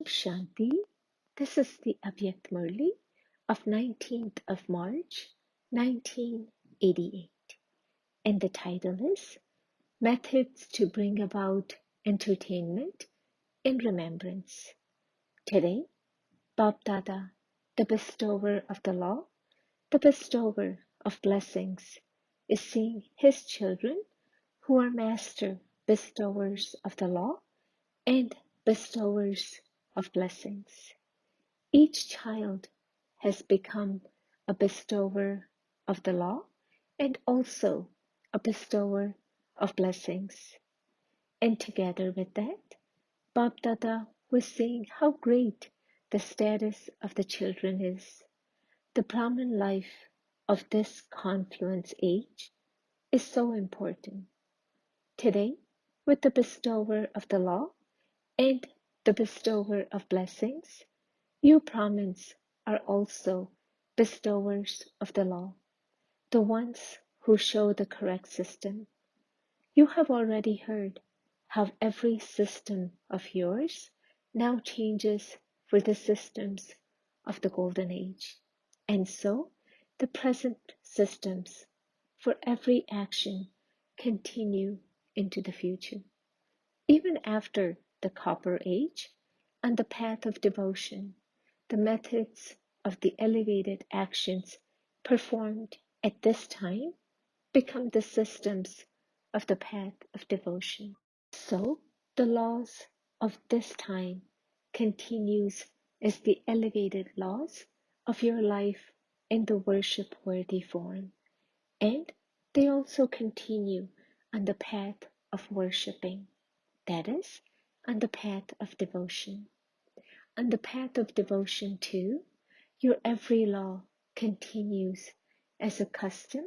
Shanti. This is the Avyakt Murli of 19th of March 1988, and the title is Methods to Bring About Entertainment in Remembrance. Today, Bab Dada, the bestower of the law, the bestower of blessings, is seeing his children who are master bestowers of the law and bestowers of blessings. Each child has become a bestower of the law and also a bestower of blessings. And together with that, Bab Dada was saying how great the status of the children is. The Brahmin life of this confluence age is so important. Today, with the bestower of the law and the bestower of blessings, you Brahmins are also bestowers of the law, the ones who show the correct system. You have already heard how every system of yours now changes for the systems of the Golden Age. And so the present systems for every action continue into the future. Even after the Copper Age and the path of devotion, the methods of the elevated actions performed at this time become the systems of the path of devotion. So the laws of this time continues as the elevated laws of your life in the worship-worthy form, and they also continue on the path of worshipping, that is, on the path of devotion. On the path of devotion too, your every law continues as a custom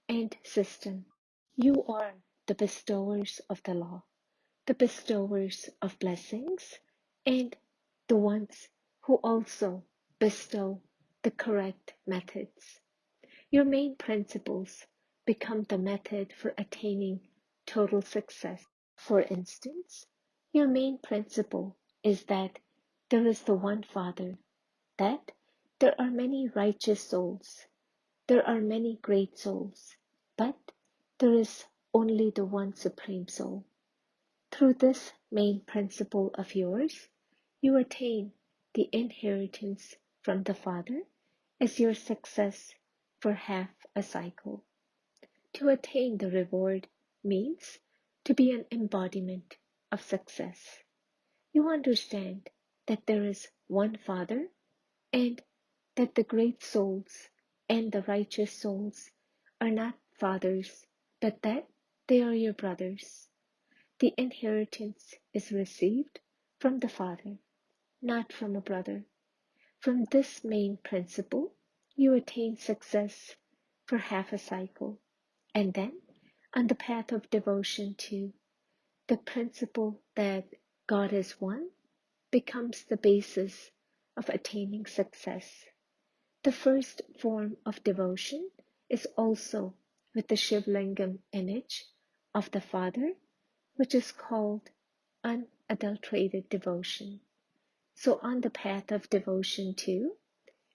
and system. You are the bestowers of the law, the bestowers of blessings, and the ones who also bestow the correct methods. Your main principles become the method for attaining total success. For instance, your main principle is that there is the one Father, that there are many righteous souls, there are many great souls, but there is only the one Supreme Soul. Through this main principle of yours, you attain the inheritance from the Father as your success for half a cycle. To attain the reward means to be an embodiment of success. You understand that there is one Father and that the great souls and the righteous souls are not fathers, but that they are your brothers. The inheritance is received from the Father, not from a brother. From this main principle, you attain success for half a cycle, and then on the path of devotion too, the principle that God is one becomes the basis of attaining success. The first form of devotion is also with the Shivlingam image of the Father, which is called unadulterated devotion. So on the path of devotion too,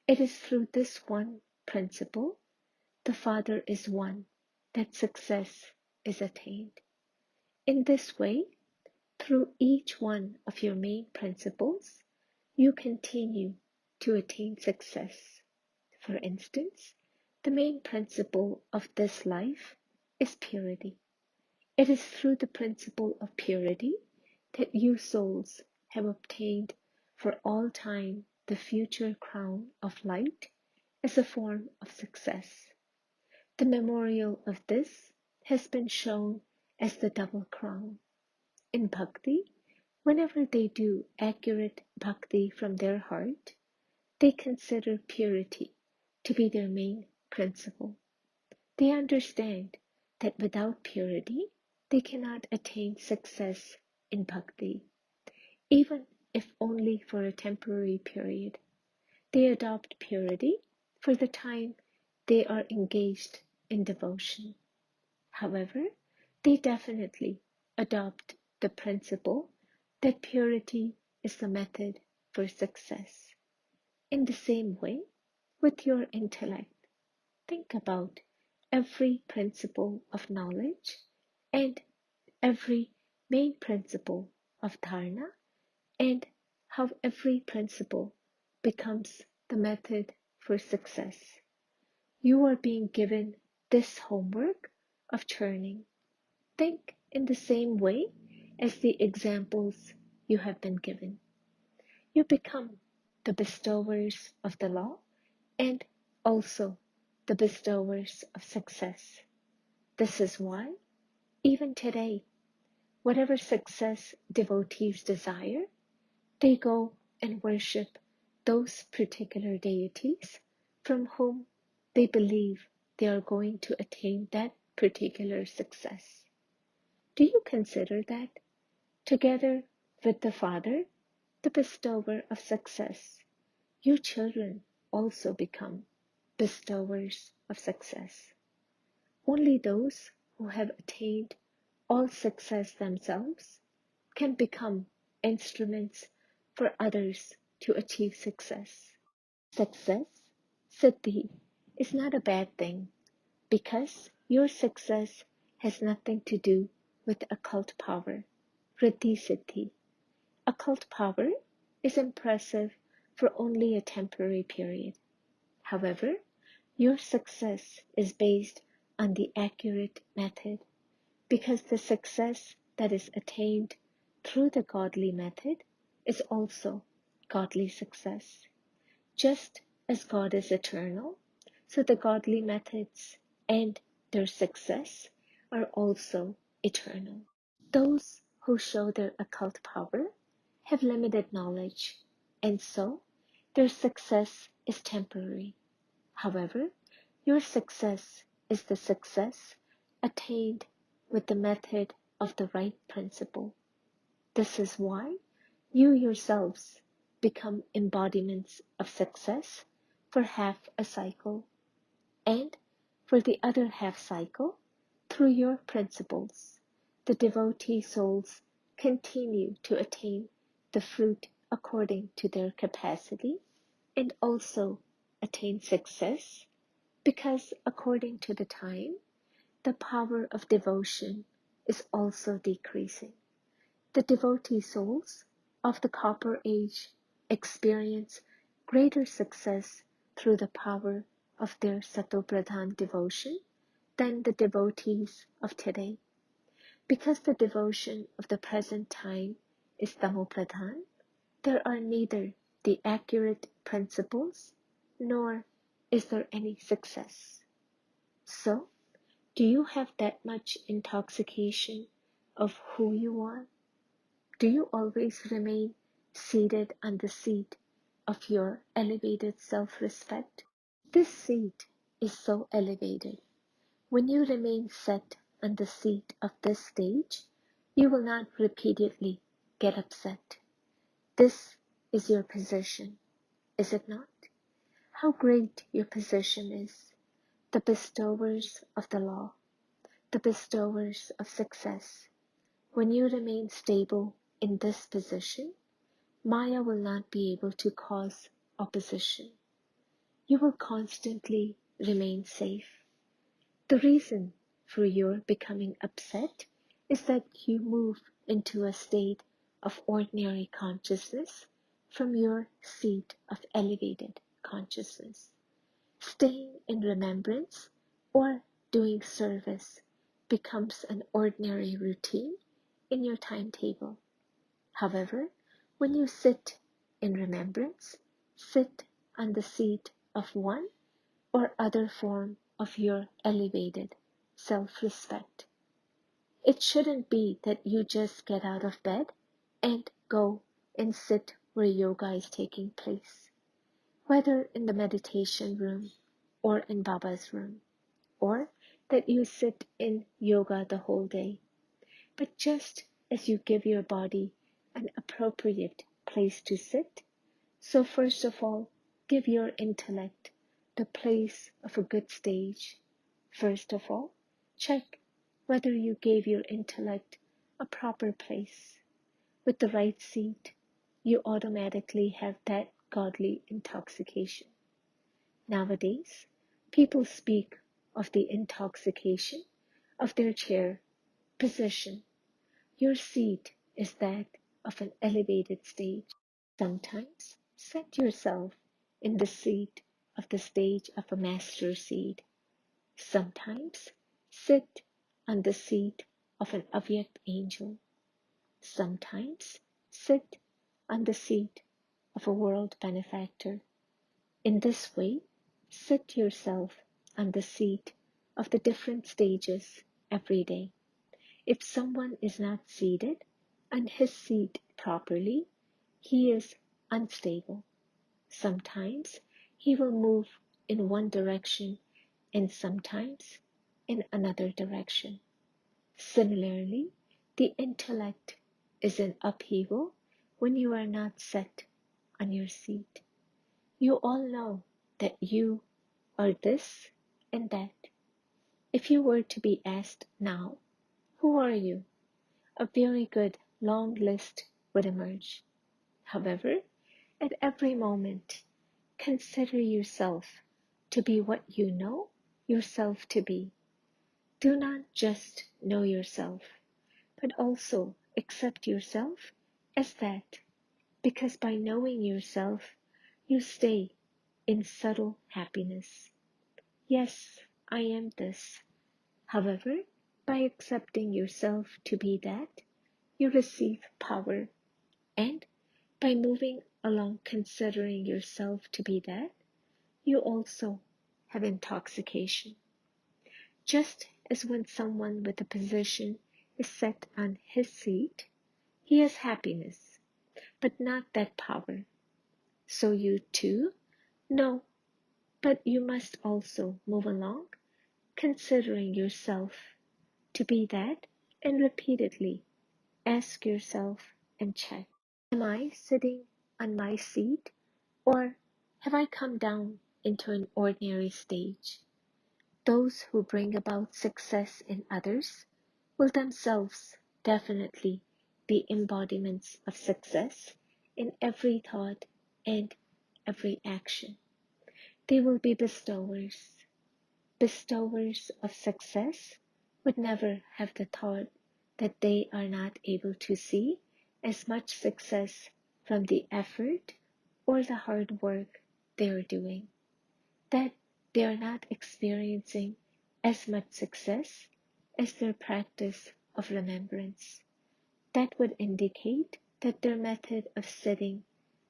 it is through this one principle, the Father is one, that success is attained. In this way, through each one of your main principles, you continue to attain success. For instance, the main principle of this life is purity. It is through the principle of purity that you souls have obtained for all time the future crown of light as a form of success. The memorial of this has been shown as the double crown. In bhakti, whenever they do accurate bhakti from their heart, they consider purity to be their main principle. They understand that without purity, they cannot attain success in bhakti, even if only for a temporary period. They adopt purity for the time they are engaged in devotion. However, they definitely adopt the principle that purity is the method for success. In the same way, with your intellect, think about every principle of knowledge and every main principle of dharana and how every principle becomes the method for success. You are being given this homework of churning. Think in the same way as the examples you have been given. You become the bestowers of the law and also the bestowers of success. This is why, even today, whatever success devotees desire, they go and worship those particular deities from whom they believe they are going to attain that particular success. Do you consider that, together with the Father, the bestower of success, you children also become bestowers of success? Only those who have attained all success themselves can become instruments for others to achieve success. Success, Siddhi, is not a bad thing because your success has nothing to do with occult power, Riddhi Siddhi. Occult power is impressive for only a temporary period. However, your success is based on the accurate method because the success that is attained through the godly method is also godly success. Just as God is eternal, so the godly methods and their success are also eternal. Those who show their occult power have limited knowledge, and so their success is temporary. However, your success is the success attained with the method of the right principle. This is why you yourselves become embodiments of success for half a cycle, and for the other half cycle, through your principles, the devotee souls continue to attain the fruit according to their capacity and also attain success because according to the time, the power of devotion is also decreasing. The devotee souls of the Copper Age experience greater success through the power of their Satopradhan devotion than the devotees of today. Because the devotion of the present time is Tamopradhan, there are neither the accurate principles nor is there any success. So, do you have that much intoxication of who you are? Do you always remain seated on the seat of your elevated self-respect? This seat is so elevated. When you remain set on the seat of this stage, you will not repeatedly get upset. This is your position, is it not? How great your position is, the bestowers of the law, the bestowers of success. When you remain stable in this position, Maya will not be able to cause opposition. You will constantly remain safe. The reason for your becoming upset is that you move into a state of ordinary consciousness from your seat of elevated consciousness. Staying in remembrance or doing service becomes an ordinary routine in your timetable. However, when you sit in remembrance, sit on the seat of one or other form of your elevated self-respect. It shouldn't be that you just get out of bed and go and sit where yoga is taking place, whether in the meditation room or in Baba's room, or that you sit in yoga the whole day. But just as you give your body an appropriate place to sit, so first of all, give your intellect the place of a good stage. First of all, check whether you gave your intellect a proper place with the right seat you automatically have that godly intoxication. Nowadays, people speak of the intoxication of their chair, position. Your seat is that of an elevated stage. Sometimes set yourself in the seat of the stage of a master seed. Sometimes sit on the seat of an Avyakt angel. Sometimes sit on the seat of a world benefactor. In this way, sit yourself on the seat of the different stages every day. If someone is not seated on his seat properly, he is unstable. Sometimes he will move in one direction and sometimes in another direction. Similarly, the intellect is in upheaval when you are not set on your seat. You all know that you are this and that. If you were to be asked now, who are you? A very good long list would emerge. However, at every moment, consider yourself to be what you know yourself to be. Do not just know yourself, but also accept yourself as that, because by knowing yourself, you stay in subtle happiness. Yes, I am this. However, by accepting yourself to be that, you receive power, and by moving along considering yourself to be that, you also have intoxication. Just as when someone with a position is set on his seat, he has happiness, but not that power. So you too know, but you must also move along, considering yourself to be that, and repeatedly ask yourself and check. Am I sitting on my seat, or have I come down into an ordinary stage? Those who bring about success in others will themselves definitely be embodiments of success in every thought and every action. They will be bestowers. Bestowers of success would never have the thought that they are not able to see as much success from the effort or the hard work they are doing, that they are not experiencing as much success as their practice of remembrance. That would indicate that their method of sitting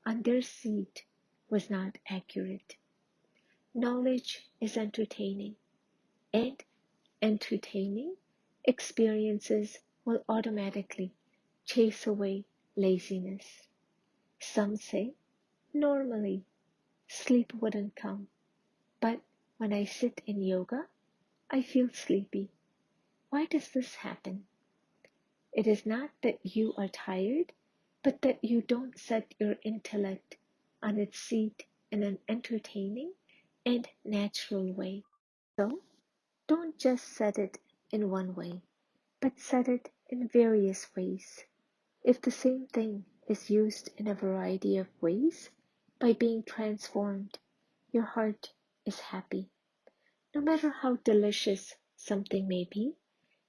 on their seat was not accurate. Knowledge is entertaining, and entertaining experiences will automatically chase away laziness. Some say, normally, sleep wouldn't come, but when I sit in yoga, I feel sleepy. Why does this happen? It is not that you are tired, but that you don't set your intellect on its seat in an entertaining and natural way. So, don't just set it in one way, but set it in various ways. If the same thing is used in a variety of ways, by being transformed, your heart is happy. No matter how delicious something may be,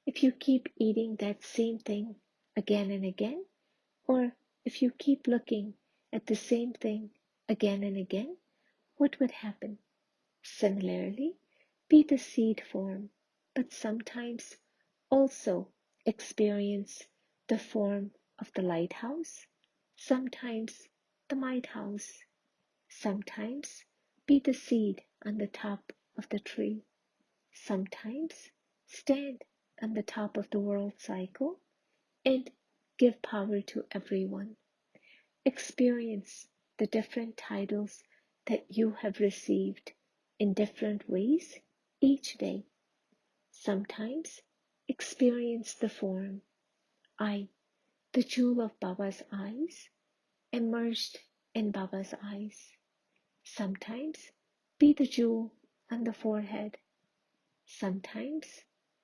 if you keep eating that same thing again and again, or if you keep looking at the same thing again and again, what would happen? Similarly, be the seed form, but sometimes also experience the form of the lighthouse, sometimes the lighthouse, sometimes be the seed on the top of the tree, sometimes stand on the top of the world cycle and give power to everyone. Experience the different titles that you have received in different ways each day. Sometimes experience the form, I, the jewel of Baba's eyes, immersed in Baba's eyes. Sometimes be the jewel on the forehead. Sometimes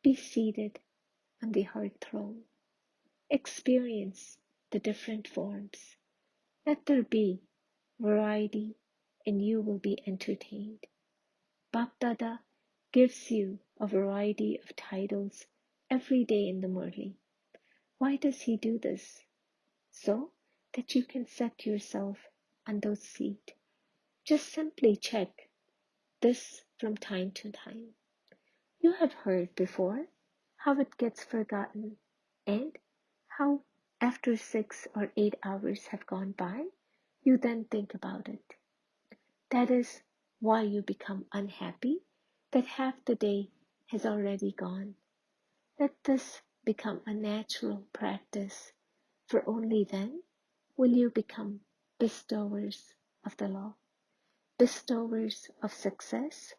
be seated on the heart throne. Experience the different forms. Let there be variety and you will be entertained. Bapdada gives you a variety of titles every day in the Murli. Why does he do this? So that you can set yourself on those feet. Just simply check this from time to time. You have heard before how it gets forgotten and how after 6 or 8 hours have gone by, you then think about it. That is why you become unhappy that half the day has already gone. Let this become a natural practice, for only then will you become bestowers of the law, bestowers of success,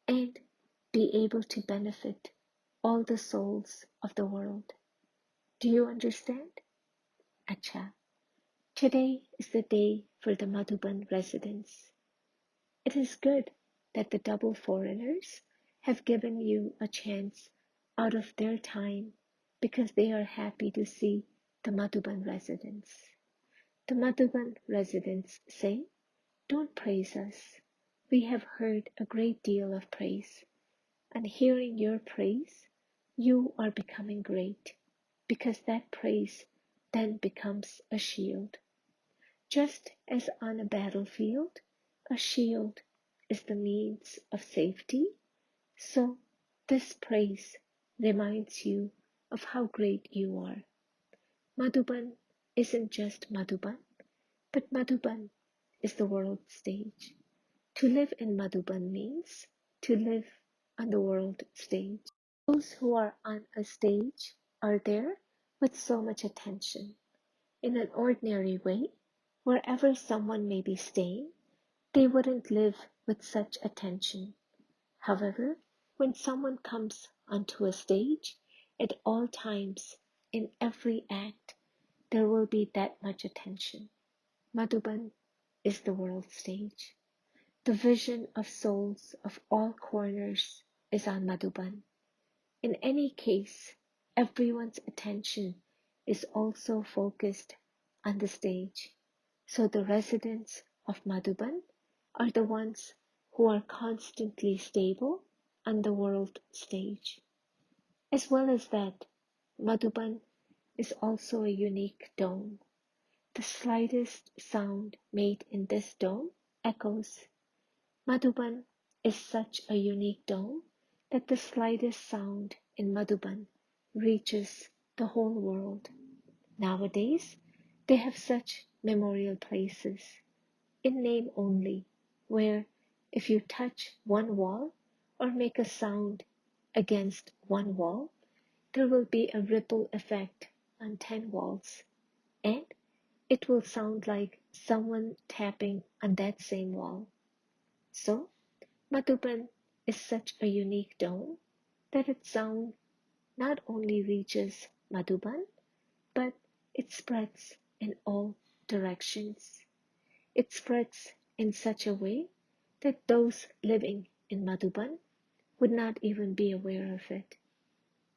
and be able to benefit all the souls of the world. Do you understand? Acha. Today is the day for the Madhuban residents. It is good that the double foreigners have given you a chance out of their time because they are happy to see the Madhuban residents. The Madhuban residents say, "Don't praise us. We have heard a great deal of praise, and hearing your praise, you are becoming great, because that praise then becomes a shield. Just as on a battlefield, a shield is the means of safety, so this praise reminds you of how great you are. Madhuban isn't just Madhuban, but Madhuban is the world stage. To live in Madhuban means to live on the world stage. Those who are on a stage are there with so much attention. In an ordinary way, wherever someone may be staying, they wouldn't live with such attention. However, when someone comes onto a stage, at all times, in every act, there will be that much attention. Madhuban is the world stage. The vision of souls of all corners is on Madhuban. In any case, everyone's attention is also focused on the stage. So the residents of Madhuban are the ones who are constantly stable on the world stage. As well as that, Madhuban is also a unique dome. The slightest sound made in this dome echoes. Madhuban is such a unique dome that the slightest sound in Madhuban reaches the whole world. Nowadays, they have such memorial places, in name only, where if you touch one wall or make a sound against one wall, there will be a ripple effect on 10 walls, and it will sound like someone tapping on that same wall. So, Madhuban is such a unique dome that its sound not only reaches Madhuban, but it spreads in all directions. It spreads in such a way that those living in Madhuban would not even be aware of it.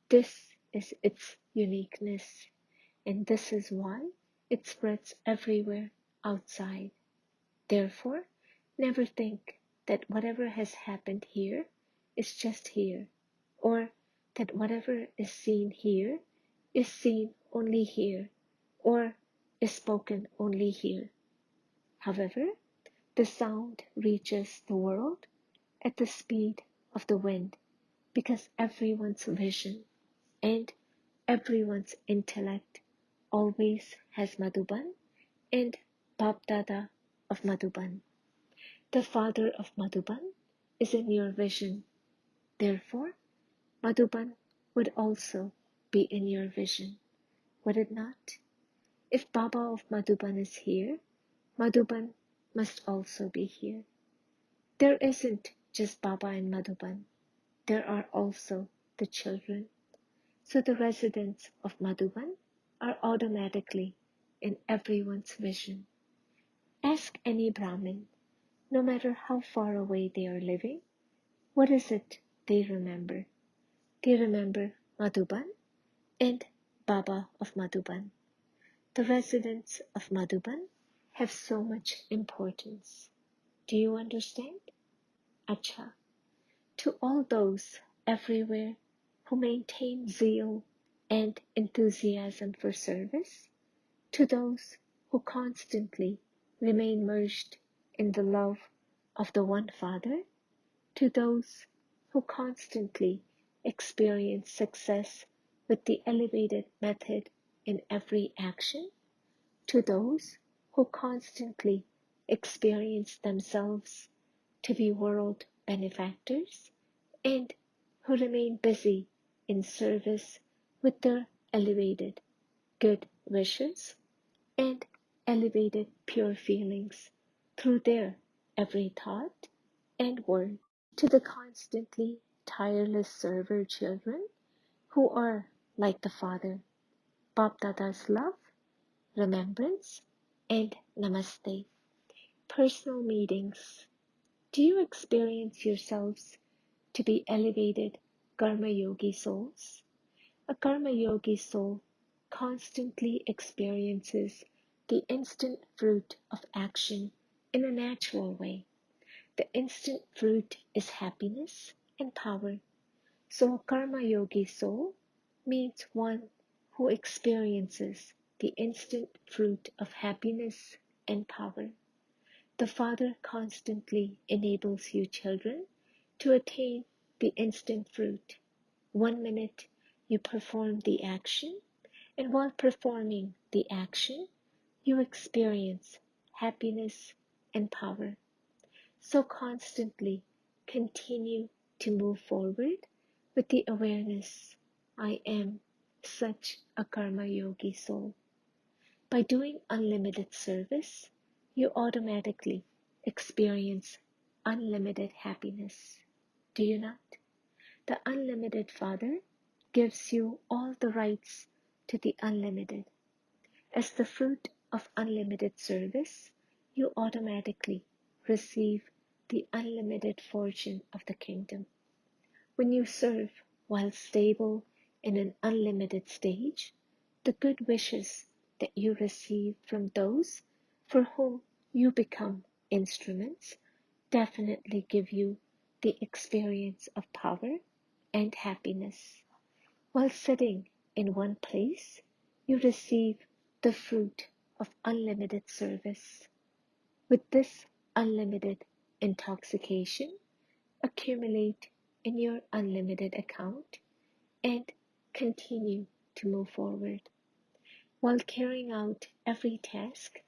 This is its uniqueness, and this is why it spreads everywhere outside. Therefore, never think that whatever has happened here is just here, or that whatever is seen here is seen only here, or is spoken only here. However, the sound reaches the world at the speed of the wind, because everyone's vision and everyone's intellect always has Madhuban and Bapdada of Madhuban. The father of Madhuban is in your vision. Therefore, Madhuban would also be in your vision, would it not? If Baba of Madhuban is here, Madhuban must also be here. There isn't just Baba in Madhuban. There are also the children. So the residents of Madhuban are automatically in everyone's vision. Ask any Brahmin, no matter how far away they are living, what is it they remember? They remember Madhuban and Baba of Madhuban. The residents of Madhuban have so much importance. Do you understand? Acha. To all those everywhere who maintain zeal and enthusiasm for service, to those who constantly remain merged in the love of the one Father, to those who constantly experience success with the elevated method in every action, to those who constantly experience themselves to be world benefactors and who remain busy in service with their elevated good wishes and elevated pure feelings through their every thought and word, to the constantly tireless server children who are like the Father, Bap Dada's love, remembrance, and namaste. Personal meetings. Do you experience yourselves to be elevated karma yogi souls? A karma yogi soul constantly experiences the instant fruit of action in a natural way. The instant fruit is happiness and power. So a karma yogi soul means one who experiences the instant fruit of happiness and power. The Father constantly enables you children to attain the instant fruit. 1 minute you perform the action, and while performing the action, you experience happiness and power. So constantly continue to move forward with the awareness, I am such a karma yogi soul. By doing unlimited service, you automatically experience unlimited happiness. Do you not? The unlimited Father gives you all the rights to the unlimited. As the fruit of unlimited service, you automatically receive the unlimited fortune of the kingdom. When you serve while stable in an unlimited stage, the good wishes that you receive from those for whom you become instruments definitely give you the experience of power and happiness. While sitting in one place, you receive the fruit of unlimited service. With this unlimited intoxication, accumulate in your unlimited account and continue to move forward. While carrying out every task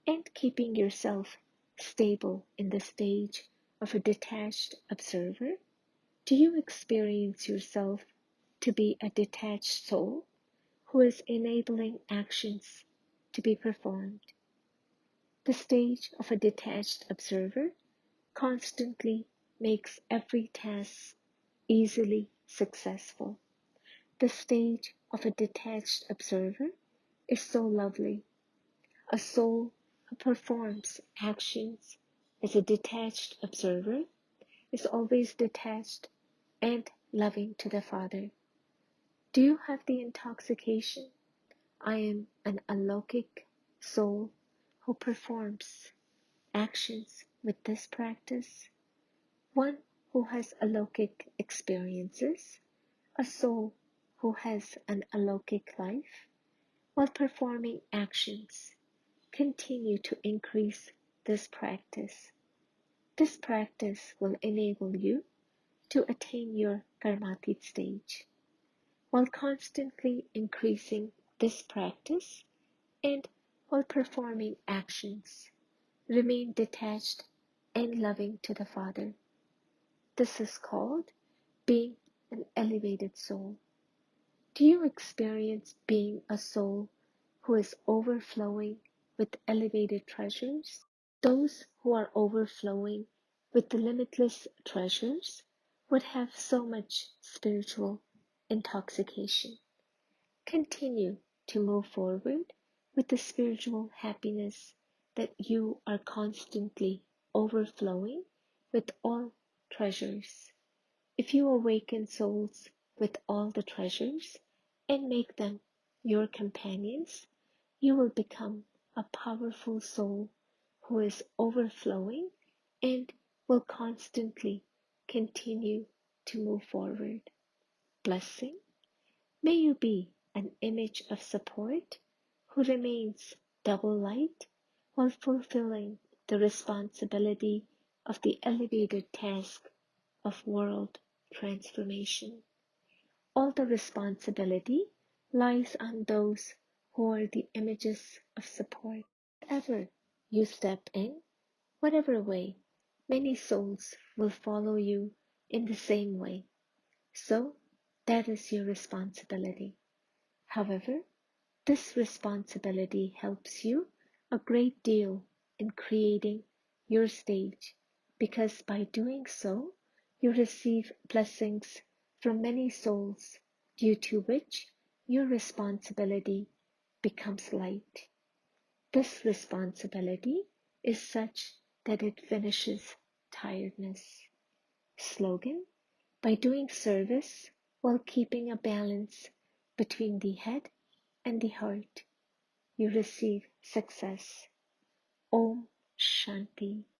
and keeping yourself stable in the stage of a detached observer, do you experience yourself to be a detached soul who is enabling actions to be performed? The stage of a detached observer constantly makes every task easily successful. The stage of a detached observer is so lovely. A soul who performs actions as a detached observer is always detached and loving to the Father. Do you have the intoxication? I am an alokik soul who performs actions with this practice. One who has alokik experiences, a soul who has an alokik life, while performing actions, continue to increase this practice. This practice will enable you to attain your karmatit stage. While constantly increasing this practice and while performing actions, remain detached and loving to the Father. This is called being an elevated soul. Do you experience being a soul who is overflowing with elevated treasures? Those who are overflowing with the limitless treasures would have so much spiritual intoxication. Continue to move forward with the spiritual happiness that you are constantly overflowing with all treasures. If you awaken souls with all the treasures and make them your companions, you will become a powerful soul who is overflowing and will constantly continue to move forward. Blessing. May you be an image of support who remains double light while fulfilling the responsibility of the elevated task of world transformation. All the responsibility lies on those who are the images of support. Wherever you step in, whatever way, many souls will follow you in the same way. So that is your responsibility. However, this responsibility helps you a great deal in creating your stage because by doing so, you receive blessings from many souls due to which your responsibility becomes light. This responsibility is such that it finishes tiredness. Slogan: by doing service while keeping a balance between the head and the heart, you receive success. Om Shanti.